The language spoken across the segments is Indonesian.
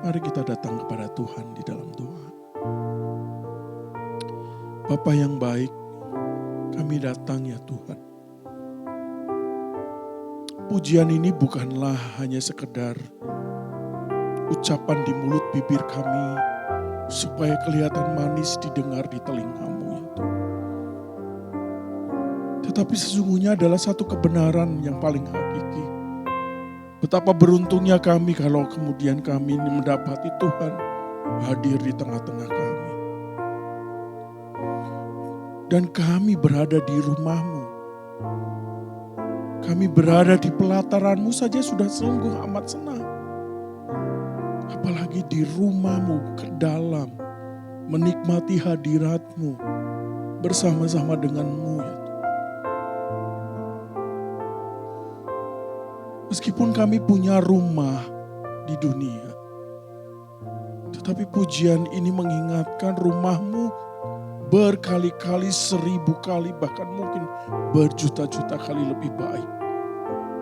Mari kita datang kepada Tuhan di dalam doa. Bapa yang baik, kami datang ya Tuhan. Pujian ini bukanlah hanya sekedar ucapan di mulut bibir kami, supaya kelihatan manis didengar di telingamu ya Tuhan. Tetapi sesungguhnya adalah satu kebenaran yang paling hakiki. Betapa beruntungnya kami kalau kemudian kami ini mendapati Tuhan hadir di tengah-tengah kami. Dan kami berada di rumah-Mu. Kami berada di pelataran-Mu saja sudah sungguh amat senang. Apalagi di rumah-Mu ke dalam, menikmati hadirat-Mu bersama-sama dengan-Mu ya Tuhan. Meskipun kami punya rumah di dunia, tetapi pujian ini mengingatkan rumah-Mu berkali-kali, 1000 kali, bahkan mungkin berjuta-juta kali lebih baik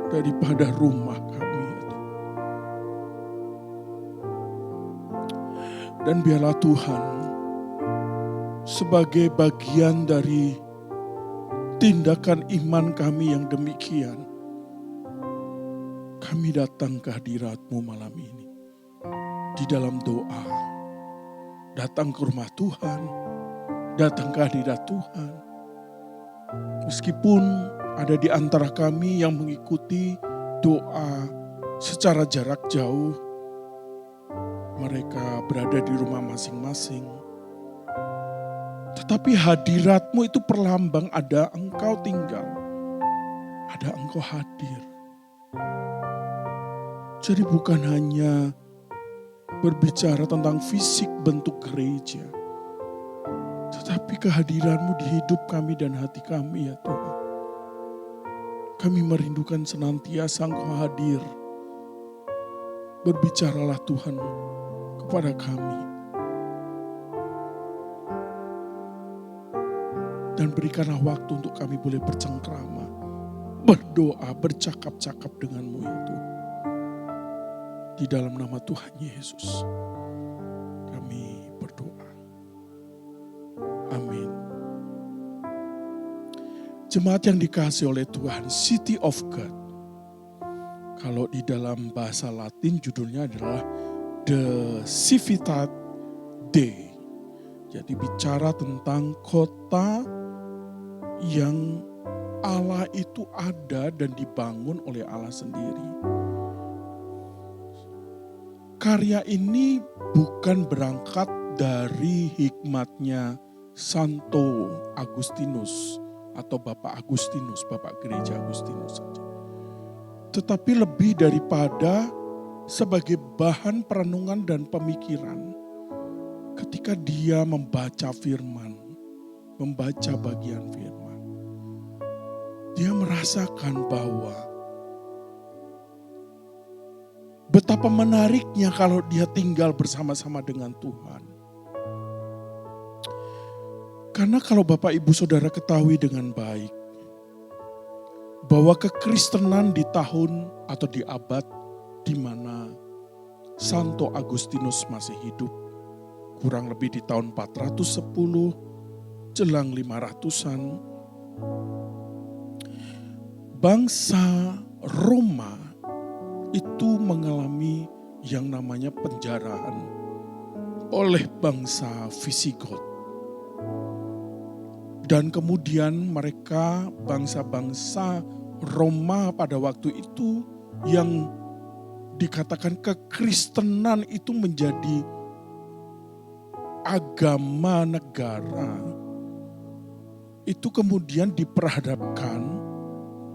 daripada rumah kami ya Tuhan. Dan biarlah Tuhan sebagai bagian dari tindakan iman kami yang demikian, kami datang ke hadirat-Mu malam ini. Di dalam doa, datang ke rumah Tuhan, datang ke hadirat Tuhan. Meskipun ada di antara kami yang mengikuti doa secara jarak jauh, mereka berada di rumah masing-masing. Tetapi hadirat-Mu itu perlambang ada Engkau tinggal, ada Engkau hadir. Jadi bukan hanya berbicara tentang fisik bentuk gereja, tetapi kehadiran-Mu di hidup kami dan hati kami ya Tuhan. Kami merindukan senantiasa Engkau hadir. Berbicaralah Tuhan kepada kami. Dan berikanlah waktu untuk kami boleh bercengkrama, berdoa, bercakap-cakap dengan-Mu ya Tuhan. Di dalam nama Tuhan Yesus, kami berdoa. Amin. Jemaat yang dikasihi oleh Tuhan, City of God. Kalau di dalam bahasa Latin judulnya adalah The Civitate Dei. Jadi bicara tentang kota yang Allah itu ada dan dibangun oleh Allah sendiri. Karya ini bukan berangkat dari hikmatnya Santo Agustinus atau Bapak Agustinus, Bapak Gereja Agustinus saja. Tetapi lebih daripada sebagai bahan perenungan dan pemikiran ketika dia membaca firman, membaca bagian firman. Dia merasakan bahwa betapa menariknya kalau dia tinggal bersama-sama dengan Tuhan. Karena kalau Bapak Ibu Saudara ketahui dengan baik, bahwa kekristenan di tahun atau di abad di mana Santo Agustinus masih hidup, kurang lebih di tahun 410, jelang 500-an, bangsa Roma itu mengalami yang namanya penjarahan oleh bangsa Visigot. Dan kemudian mereka bangsa-bangsa Roma pada waktu itu yang dikatakan kekristenan itu menjadi agama negara, itu kemudian diperhadapkan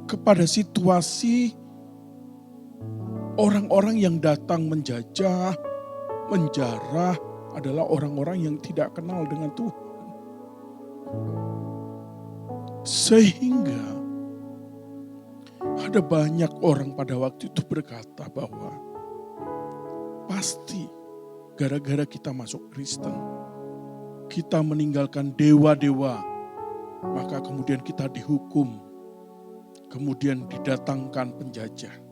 kepada situasi orang-orang yang datang menjajah, menjarah adalah orang-orang yang tidak kenal dengan Tuhan. Sehingga ada banyak orang pada waktu itu berkata bahwa pasti gara-gara kita masuk Kristen, kita meninggalkan dewa-dewa, maka kemudian kita dihukum, kemudian didatangkan penjajah.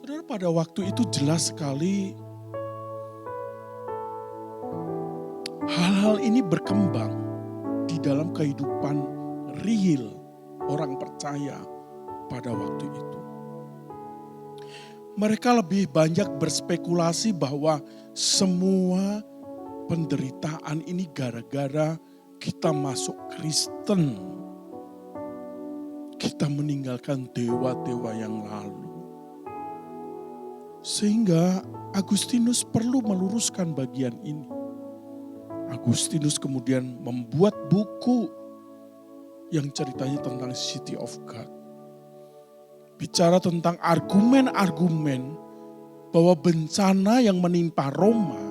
Saudara, pada waktu itu jelas sekali hal-hal ini berkembang di dalam kehidupan real orang percaya pada waktu itu. Mereka lebih banyak berspekulasi bahwa semua penderitaan ini gara-gara kita masuk Kristen. Kita meninggalkan dewa-dewa yang lalu. Sehingga Agustinus perlu meluruskan bagian ini. Agustinus kemudian membuat buku yang ceritanya tentang City of God. Bicara tentang argumen-argumen bahwa bencana yang menimpa Roma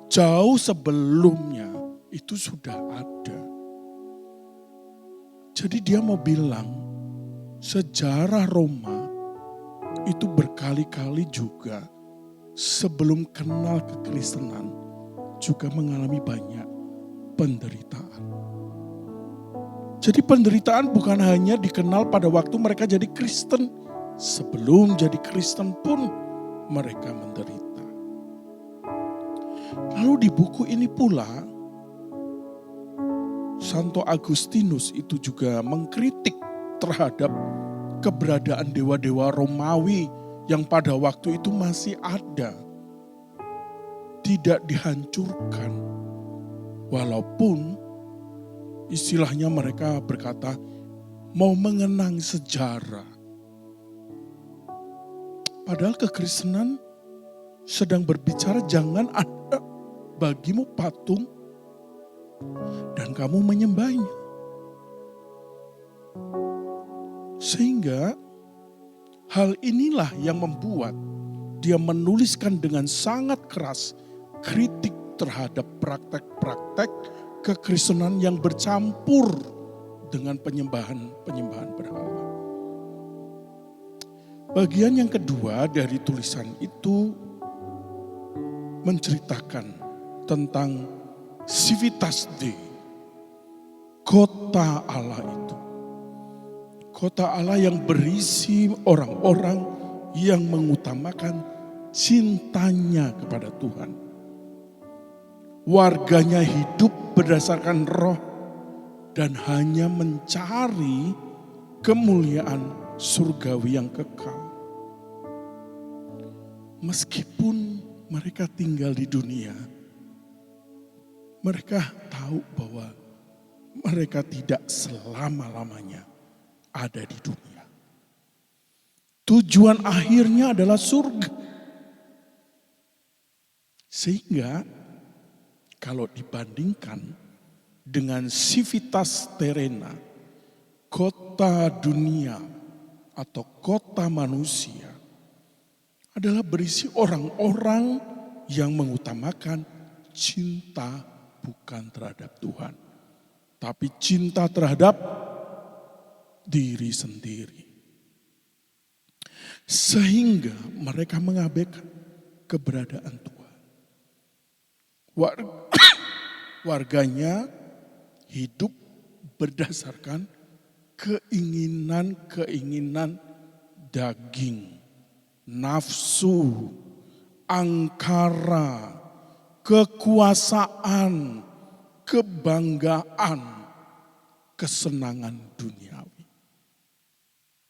jauh sebelumnya itu sudah ada. Jadi dia mau bilang sejarah Roma itu berkali-kali juga sebelum kenal kekristenan juga mengalami banyak penderitaan. Jadi penderitaan bukan hanya dikenal pada waktu mereka jadi Kristen. Sebelum jadi Kristen pun mereka menderita. Lalu di buku ini pula, Santo Agustinus itu juga mengkritik terhadap keberadaan dewa-dewa Romawi yang pada waktu itu masih ada. Tidak dihancurkan. Walaupun istilahnya mereka berkata mau mengenang sejarah. Padahal kekristenan sedang berbicara jangan ada bagimu patung dan kamu menyembahnya. Sehingga hal inilah yang membuat dia menuliskan dengan sangat keras kritik terhadap praktek-praktek kekristenan yang bercampur dengan penyembahan berhala. Bagian yang kedua dari tulisan itu menceritakan tentang Civitas Dei, kota Allah itu. Kota Allah yang berisi orang-orang yang mengutamakan cintanya kepada Tuhan. Warganya hidup berdasarkan roh dan hanya mencari kemuliaan surgawi yang kekal. Meskipun mereka tinggal di dunia, mereka tahu bahwa mereka tidak selama-lamanya ada di dunia. Tujuan akhirnya adalah surga. Sehingga kalau dibandingkan dengan Civitas Terrena, kota dunia atau kota manusia adalah berisi orang-orang yang mengutamakan cinta bukan terhadap Tuhan, tapi cinta terhadap diri sendiri. Sehingga mereka mengabaikan keberadaan Tuhan. Warganya hidup berdasarkan keinginan-keinginan daging, nafsu, angkara, kekuasaan, kebanggaan, kesenangan duniawi.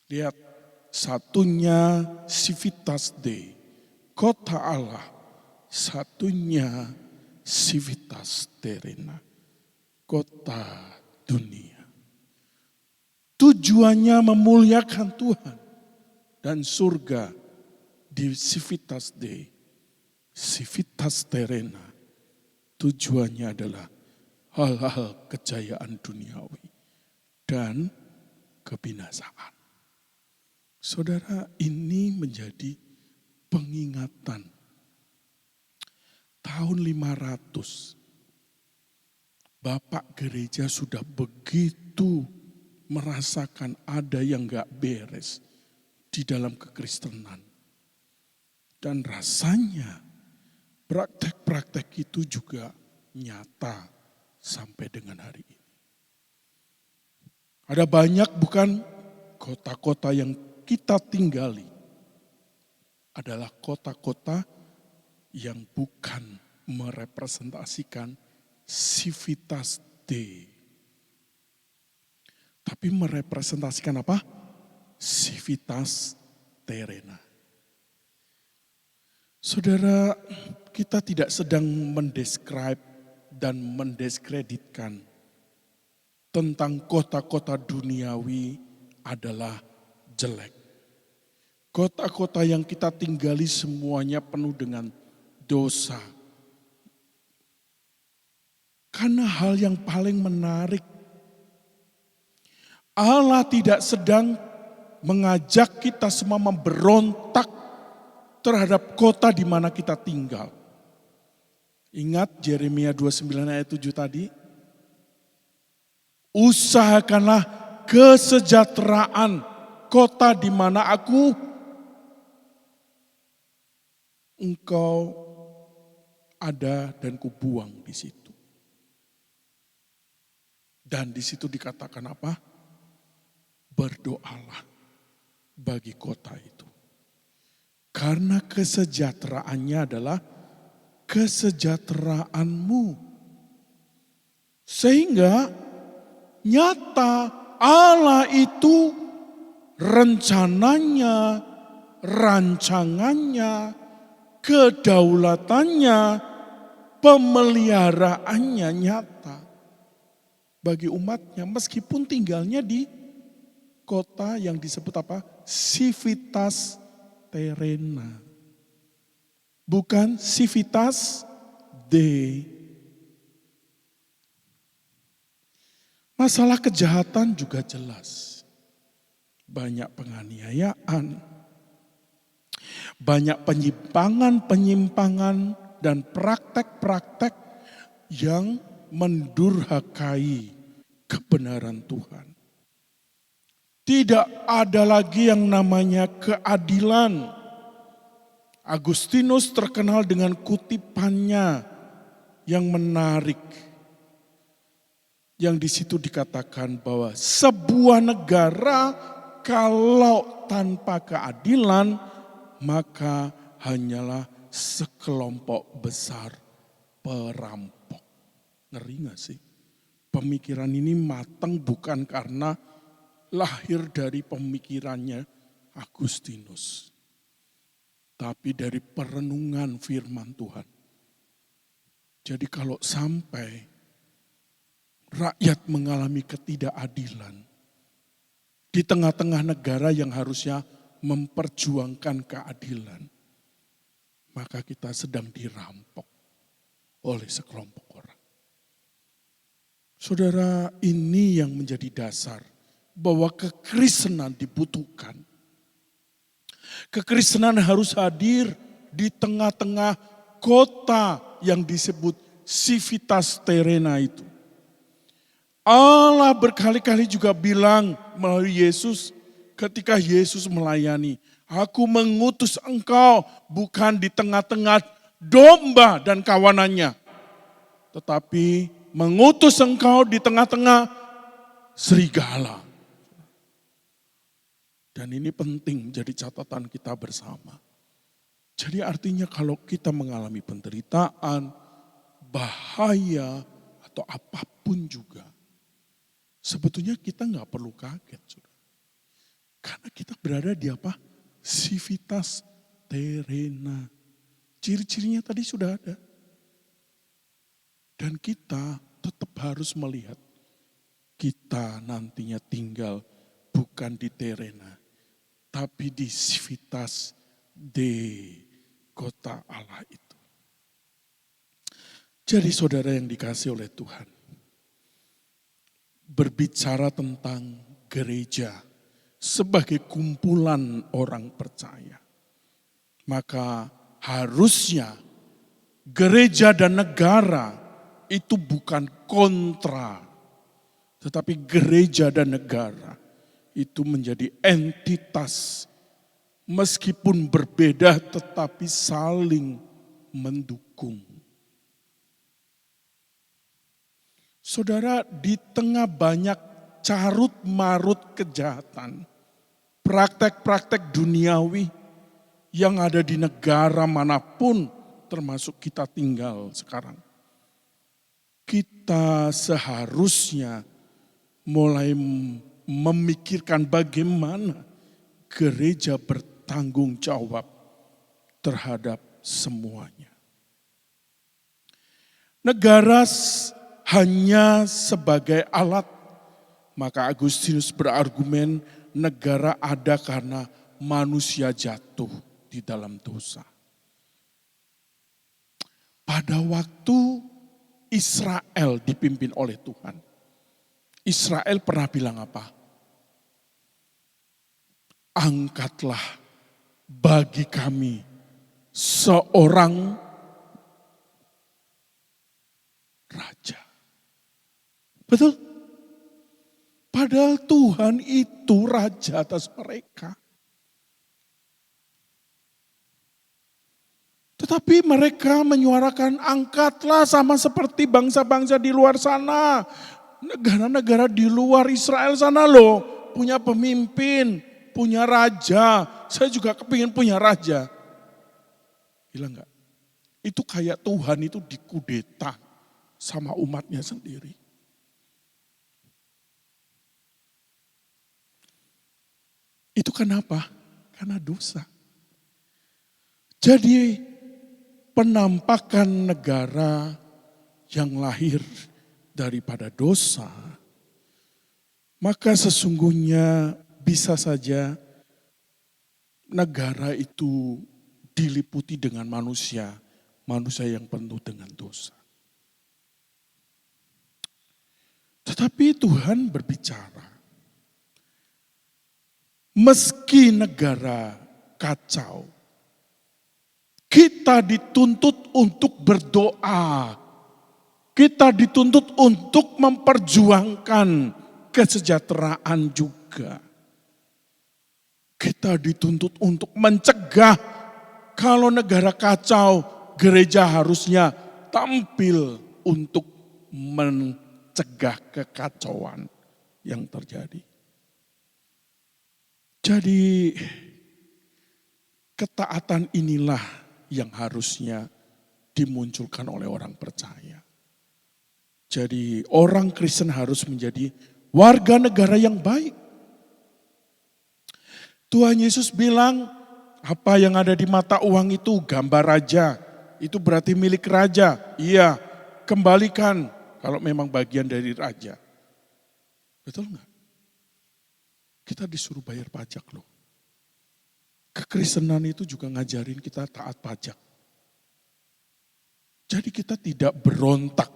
Lihat, satunya Civitas Dei, kota Allah, satunya Civitas Terrena, kota dunia. Tujuannya memuliakan Tuhan dan surga di Civitas Dei. Civitas Terrena tujuannya adalah hal-hal kejayaan duniawi dan kebinasaan. Saudara, ini menjadi pengingatan. Tahun 500, Bapak gereja sudah begitu merasakan ada yang gak beres di dalam kekristenan. Dan rasanya praktek-praktek itu juga nyata sampai dengan hari ini. Ada banyak bukan kota-kota yang kita tinggali adalah kota-kota yang bukan merepresentasikan Civitas Dei. Tapi merepresentasikan apa? Civitas Terrena. Saudara, kita tidak sedang mendescribe dan mendiskreditkan tentang kota-kota duniawi adalah jelek. Kota-kota yang kita tinggali semuanya penuh dengan dosa. Karena hal yang paling menarik, Allah tidak sedang mengajak kita semua memberontak terhadap kota di mana kita tinggal. Ingat Yeremia 29 ayat 7 tadi? Usahakanlah kesejahteraan kota di mana engkau ada dan kubuang di situ. Dan di situ dikatakan apa? Berdoalah bagi kota itu. Karena kesejahteraannya adalah kesejahteraanmu. Sehingga nyata Allah itu rencananya, rancangannya, kedaulatannya, pemeliharaannya nyata bagi umatnya meskipun tinggalnya di kota yang disebut apa? Civitas Terrena. Bukan Civitas Dei. Masalah kejahatan juga jelas. Banyak penganiayaan, banyak penyimpangan dan praktek-praktek yang mendurhakai kebenaran Tuhan. Tidak ada lagi yang namanya keadilan. Agustinus terkenal dengan kutipannya yang menarik. Yang di situ dikatakan bahwa sebuah negara kalau tanpa keadilan maka hanyalah sekelompok besar perampok. Ngeri gak sih? Pemikiran ini matang bukan karena lahir dari pemikirannya Agustinus. Tapi dari perenungan firman Tuhan. Jadi kalau sampai rakyat mengalami ketidakadilan di tengah-tengah negara yang harusnya memperjuangkan keadilan, maka kita sedang dirampok oleh sekelompok orang. Saudara, ini yang menjadi dasar bahwa kekristenan dibutuhkan. Kekristenan harus hadir di tengah-tengah kota yang disebut Civitas Terrena itu. Allah berkali-kali juga bilang melalui Yesus ketika Yesus melayani, aku mengutus engkau bukan di tengah-tengah domba dan kawanannya, tetapi mengutus engkau di tengah-tengah serigala. Dan ini penting jadi catatan kita bersama. Jadi artinya kalau kita mengalami penderitaan, bahaya, atau apapun juga, sebetulnya kita nggak perlu kaget. Saudara. Karena kita berada di apa? Civitas Terrena. Ciri-cirinya tadi sudah ada. Dan kita tetap harus melihat kita nantinya tinggal bukan di Terrena, tapi di Civitas Dei, kota Allah itu. Jadi saudara yang dikasihi oleh Tuhan, berbicara tentang gereja sebagai kumpulan orang percaya, maka harusnya gereja dan negara itu bukan kontra, tetapi gereja dan negara itu menjadi entitas meskipun berbeda tetapi saling mendukung. Saudara, di tengah banyak carut marut kejahatan, praktek-praktek duniawi, yang ada di negara manapun, termasuk kita tinggal sekarang. Kita seharusnya mulai memikirkan bagaimana gereja bertanggung jawab terhadap semuanya. Negara hanya sebagai alat, maka Agustinus berargumen negara ada karena manusia jatuh di dalam dosa. Pada waktu Israel dipimpin oleh Tuhan, Israel pernah bilang apa? Angkatlah bagi kami seorang raja. Betul? Padahal Tuhan itu raja atas mereka. Tetapi mereka menyuarakan angkatlah sama seperti bangsa-bangsa di luar sana. Negara-negara di luar Israel sana loh. Punya pemimpin, punya raja. Saya juga kepingin punya raja. Gila enggak? Itu kayak Tuhan itu dikudeta sama umatnya sendiri. Itu kenapa? Karena dosa. Jadi penampakan negara yang lahir daripada dosa, maka sesungguhnya bisa saja negara itu diliputi dengan manusia yang penuh dengan dosa. Tetapi Tuhan berbicara, meski negara kacau, kita dituntut untuk berdoa. Kita dituntut untuk memperjuangkan kesejahteraan juga. Kita dituntut untuk mencegah kalau negara kacau, gereja harusnya tampil untuk mencegah kekacauan yang terjadi. Jadi ketaatan inilah yang harusnya dimunculkan oleh orang percaya. Jadi orang Kristen harus menjadi warga negara yang baik. Tuhan Yesus bilang, apa yang ada di mata uang itu gambar raja. Itu berarti milik raja. Iya, kembalikan kalau memang bagian dari raja. Betul nggak? Kita disuruh bayar pajak loh. Kekristenan itu juga ngajarin kita taat pajak. Jadi kita tidak berontak,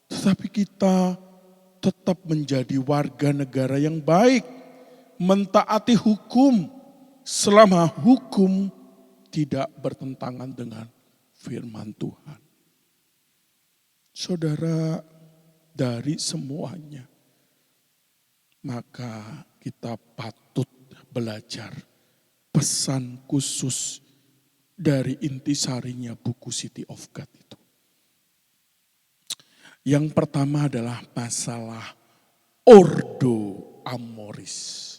tetapi kita tetap menjadi warga negara yang baik, mentaati hukum selama hukum tidak bertentangan dengan firman Tuhan. Saudara, dari semuanya, maka kita patut belajar pesan khusus dari intisarinya buku City of God itu. Yang pertama adalah masalah ordo amoris.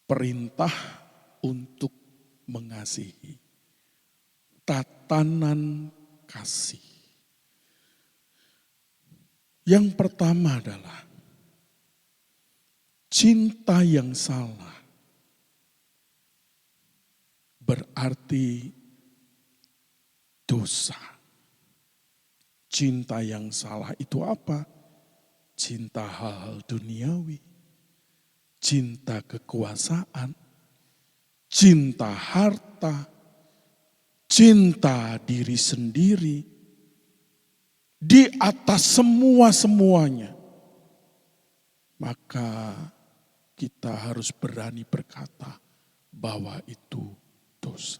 Perintah untuk mengasihi. Tatanan kasih. Yang pertama adalah cinta yang salah. Berarti dosa. Cinta yang salah itu apa? Cinta hal-hal duniawi, cinta kekuasaan, cinta harta, cinta diri sendiri, di atas semua-semuanya. Maka kita harus berani berkata bahwa itu dosa.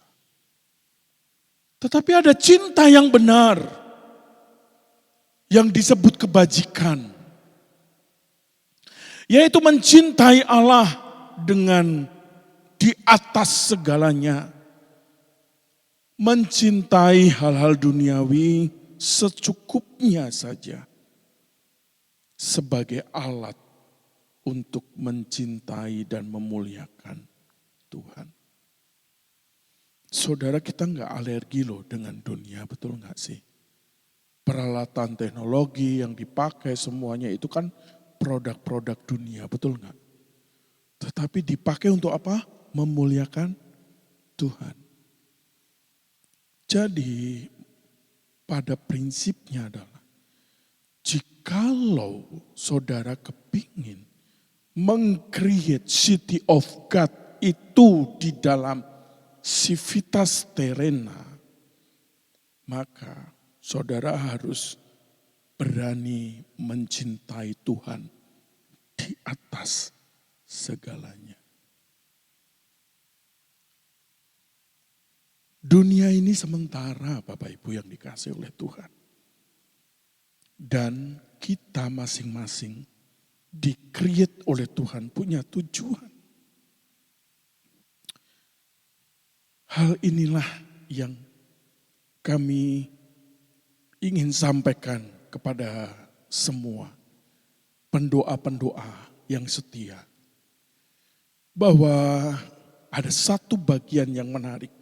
Tetapi ada cinta yang benar, yang disebut kebajikan. Yaitu mencintai Allah dengan di atas segalanya. Mencintai hal-hal duniawi secukupnya saja. Sebagai alat untuk mencintai dan memuliakan Tuhan. Saudara, kita nggak alergi loh dengan dunia, betul nggak sih? Peralatan teknologi yang dipakai semuanya itu kan produk-produk dunia, betul nggak? Tetapi dipakai untuk apa? Memuliakan Tuhan. Jadi pada prinsipnya adalah jikalau saudara kepingin meng-create city of God itu di dalam civitas terrena, maka saudara harus berani mencintai Tuhan di atas segalanya. Dunia ini sementara, Bapak Ibu yang dikasihi oleh Tuhan. Dan kita masing-masing di-create oleh Tuhan, punya tujuan. Hal inilah yang kami ingin sampaikan kepada semua pendoa-pendoa yang setia. Bahwa ada satu bagian yang menarik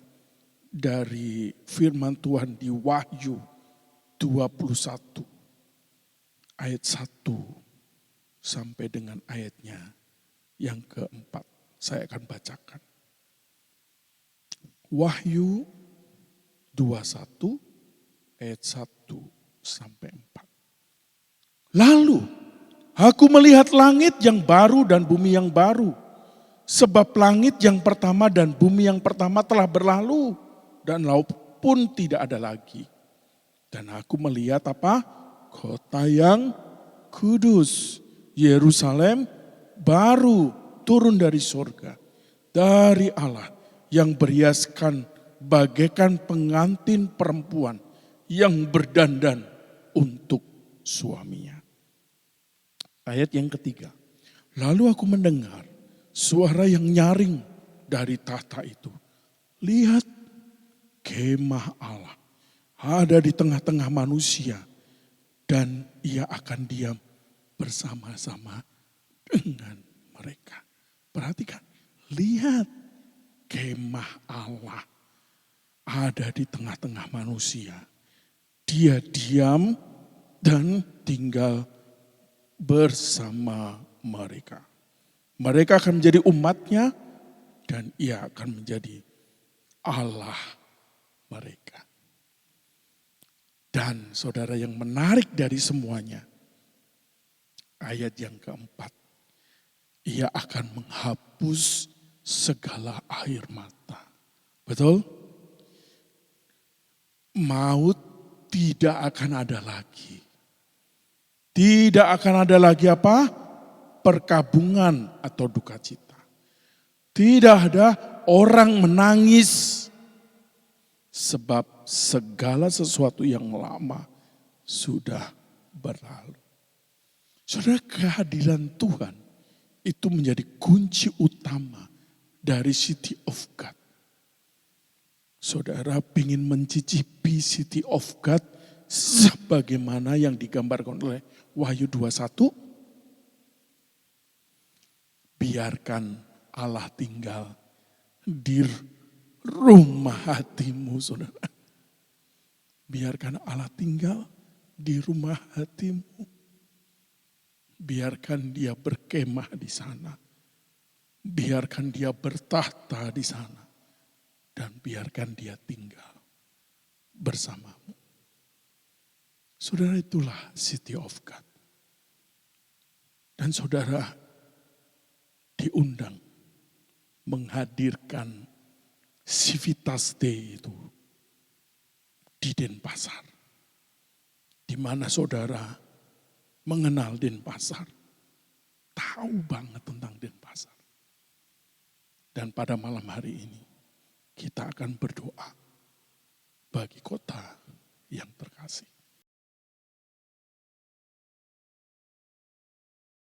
dari firman Tuhan di Wahyu 21 ayat 1 sampai dengan ayatnya yang keempat. Saya akan bacakan. Wahyu 21 ayat 1 sampai 4. Lalu aku melihat langit yang baru dan bumi yang baru. Sebab langit yang pertama dan bumi yang pertama telah berlalu. Dan laut pun tidak ada lagi. Dan aku melihat apa? Kota yang kudus, Yerusalem baru turun dari surga. Dari Allah yang berhiaskan bagaikan pengantin perempuan yang berdandan untuk suaminya. Ayat yang ketiga. Lalu aku mendengar suara yang nyaring dari tahta itu. Lihat, kemah Allah ada di tengah-tengah manusia dan ia akan diam bersama-sama dengan mereka. Perhatikan, lihat, kemah Allah ada di tengah-tengah manusia. Dia diam dan tinggal bersama mereka. Mereka akan menjadi umatnya dan ia akan menjadi Allah mereka. Dan saudara, yang menarik dari semuanya, ayat yang keempat, ia akan menghapus segala air mata. Betul? Maut tidak akan ada lagi. Tidak akan ada lagi apa? Perkabungan atau duka cita. Tidak ada orang menangis. Sebab segala sesuatu yang lama sudah berlalu. Saudara, kehadiran Tuhan itu menjadi kunci utama dari City of God. Saudara ingin mencicipi City of God sebagaimana yang digambarkan oleh Wahyu 21. Biarkan Allah tinggal di rumah hatimu, saudara. Biarkan Allah tinggal di rumah hatimu. Biarkan dia berkemah di sana. Biarkan dia bertahta di sana. Dan biarkan dia tinggal bersamamu. Saudara, itulah City of God. Dan saudara diundang menghadirkan Civitas Day itu di Denpasar. Di mana saudara mengenal Denpasar, tahu banget tentang Denpasar. Dan pada malam hari ini kita akan berdoa bagi kota yang terkasih.